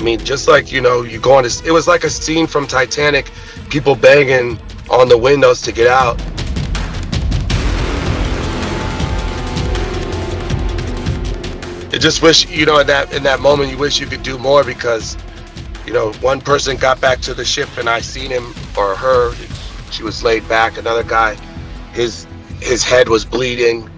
mean, just like, you know, you go on this, it was like a scene from Titanic, people banging on the windows to get out. I just wish, you know, in that moment, you wish you could do more, because, you know, one person got back to the ship and I seen him or her. She was laid back. Another guy, his head was bleeding.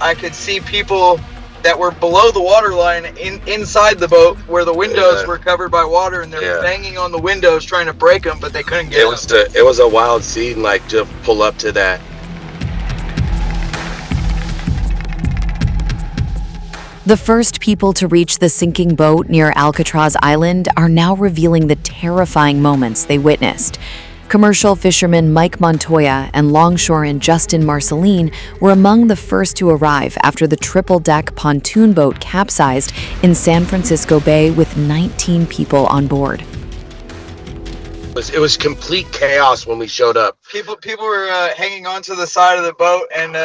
I could see people that were below the waterline inside the boat where the windows were covered by water, and they're banging on the windows trying to break them, but they couldn't get them. It was a wild scene, like, to pull up to that. The first people to reach the sinking boat near Alcatraz Island are now revealing the terrifying moments they witnessed. Commercial fisherman Mike Montoya and longshoreman Justin Marceline were among the first to arrive after the triple-deck pontoon boat capsized in San Francisco Bay with 19 people on board. It was complete chaos when we showed up. People were hanging onto the side of the boat, and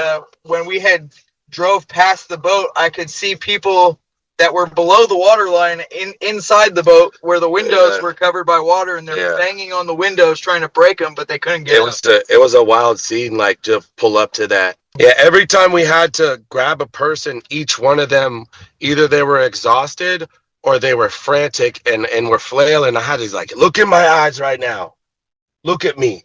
when we had drove past the boat, I could see people that were below the waterline inside the boat where the windows were covered by water, and they're banging on the windows trying to break them, but they couldn't get them. It was a wild scene, like, to pull up to that. Yeah, every time we had to grab a person, each one of them, either they were exhausted or they were frantic and were flailing. I had to, like, look in my eyes right now. Look at me.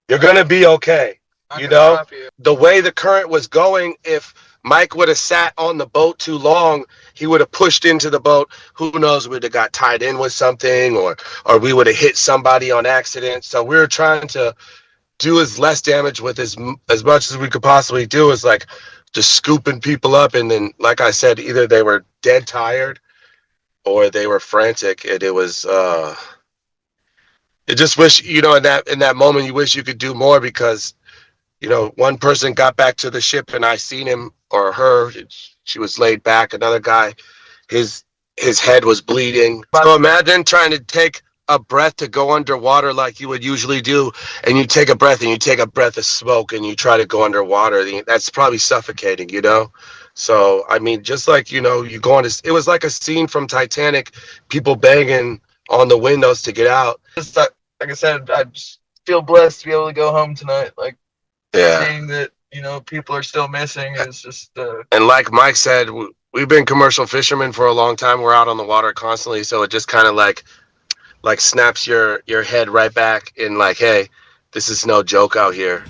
You're going to be okay. You know, the way the current was going, if Mike would have sat on the boat too long, he would have pushed into the boat. Who knows, we'd have got tied in with something, or we would have hit somebody on accident. So we were trying to do as less damage with as much as we could possibly do, is like just scooping people up. And then, like I said, either they were dead tired or they were frantic. And it was, it just wish, you know, in that moment, you wish you could do more, because, you know, one person got back to the ship and I seen him or her. She was laid back. Another guy, his head was bleeding. So imagine trying to take a breath to go underwater like you would usually do, and you take a breath and you take a breath of smoke and you try to go underwater. That's probably suffocating, you know? So, I mean, just like, you know, you go on this, it was like a scene from Titanic, people banging on the windows to get out. Just like I said, I just feel blessed to be able to go home tonight. Like, seeing that, you know, people are still missing is just and like Mike said, we've been commercial fishermen for a long time. We're out on the water constantly, so it just kind of like snaps your head right back in, like, hey, this is no joke out here.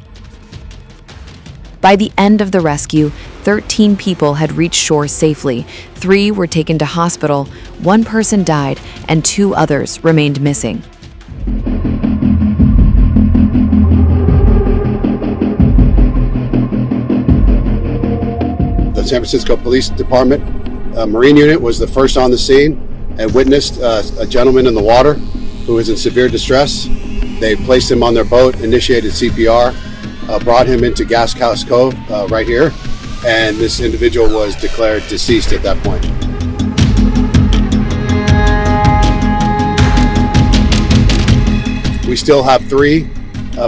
By the end of the rescue, 13 people had reached shore safely. 3 were taken to hospital, 1 person died, and 2 others remained missing. The San Francisco Police Department Marine Unit was the first on the scene and witnessed a gentleman in the water who was in severe distress. They placed him on their boat, initiated CPR, brought him into Gas House Cove right here, and this individual was declared deceased at that point. We still have 3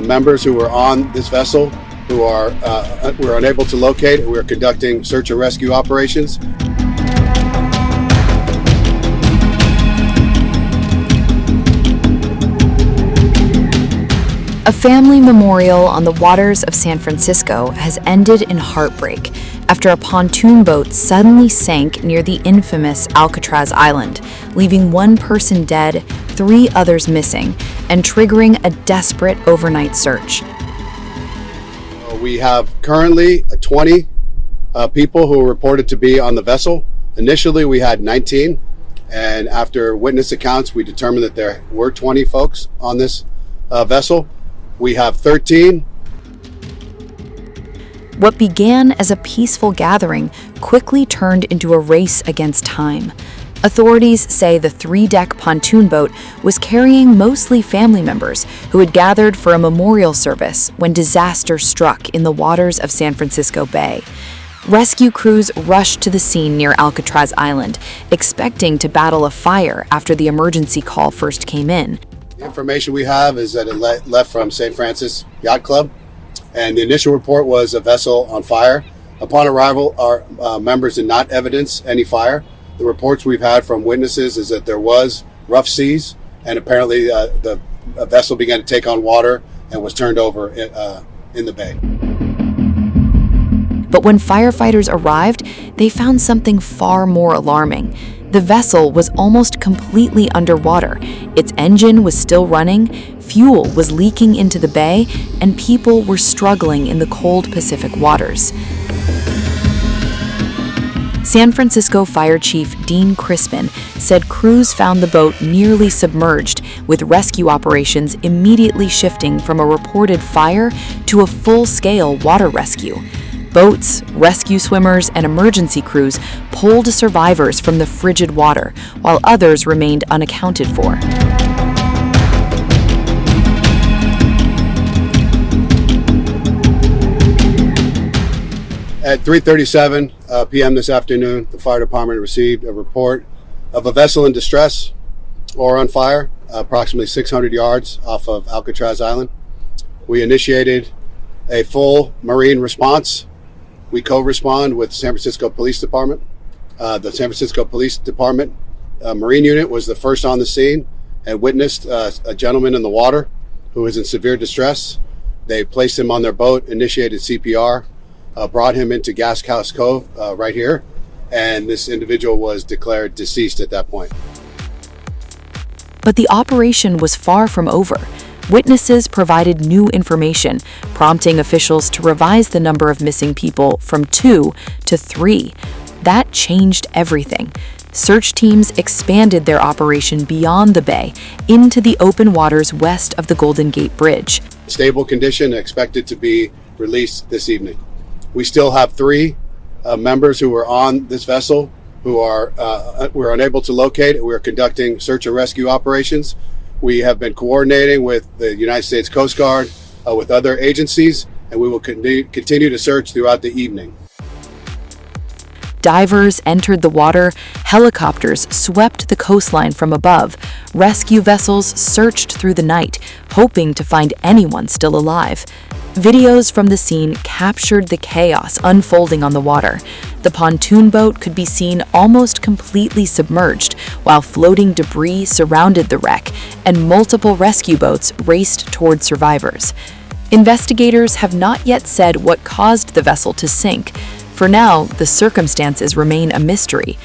members who were on this vessel who we're unable to locate. We're conducting search and rescue operations. A family memorial on the waters of San Francisco has ended in heartbreak after a pontoon boat suddenly sank near the infamous Alcatraz Island, leaving 1 person dead, 3 others missing, and triggering a desperate overnight search. We have currently 20 people who are reported to be on the vessel. Initially, we had 19, and after witness accounts, we determined that there were 20 folks on this vessel. We have 13. What began as a peaceful gathering quickly turned into a race against time. Authorities say the 3-deck pontoon boat was carrying mostly family members who had gathered for a memorial service when disaster struck in the waters of San Francisco Bay. Rescue crews rushed to the scene near Alcatraz Island, expecting to battle a fire after the emergency call first came in. The information we have is that it left from St. Francis Yacht Club, And the initial report was a vessel on fire. Upon arrival, our members did not evidence any fire. The reports we've had from witnesses is that there was rough seas, and apparently the vessel began to take on water and was turned over in the bay. But when firefighters arrived, they found something far more alarming. The vessel was almost completely underwater. Its engine was still running, fuel was leaking into the bay, and people were struggling in the cold Pacific waters. San Francisco Fire Chief Dean Crispin said crews found the boat nearly submerged, with rescue operations immediately shifting from a reported fire to a full-scale water rescue. Boats, rescue swimmers, and emergency crews pulled survivors from the frigid water, while others remained unaccounted for. At 3:37 p.m. this afternoon, the fire department received a report of a vessel in distress or on fire, approximately 600 yards off of Alcatraz Island. We initiated a full marine response. We co-respond with the San Francisco Police Department. The San Francisco Police Department Marine Unit was the first on the scene and witnessed a gentleman in the water who was in severe distress. They placed him on their boat, initiated CPR, brought him into Gas House Cove right here, and this individual was declared deceased at that point. But the operation was far from over. Witnesses provided new information, prompting officials to revise the number of missing people from 2 to 3. That changed everything. Search teams expanded their operation beyond the bay into the open waters west of the Golden Gate Bridge. Stable condition, expected to be released this evening. We still have 3 members who were on this vessel who we're unable to locate. We are conducting search and rescue operations. We have been coordinating with the United States Coast Guard, with other agencies, and we will continue to search throughout the evening. Divers entered the water, helicopters swept the coastline from above, rescue vessels searched through the night, hoping to find anyone still alive. Videos from the scene captured the chaos unfolding on the water. The pontoon boat could be seen almost completely submerged, while floating debris surrounded the wreck, and multiple rescue boats raced toward survivors. Investigators have not yet said what caused the vessel to sink. For now, the circumstances remain a mystery,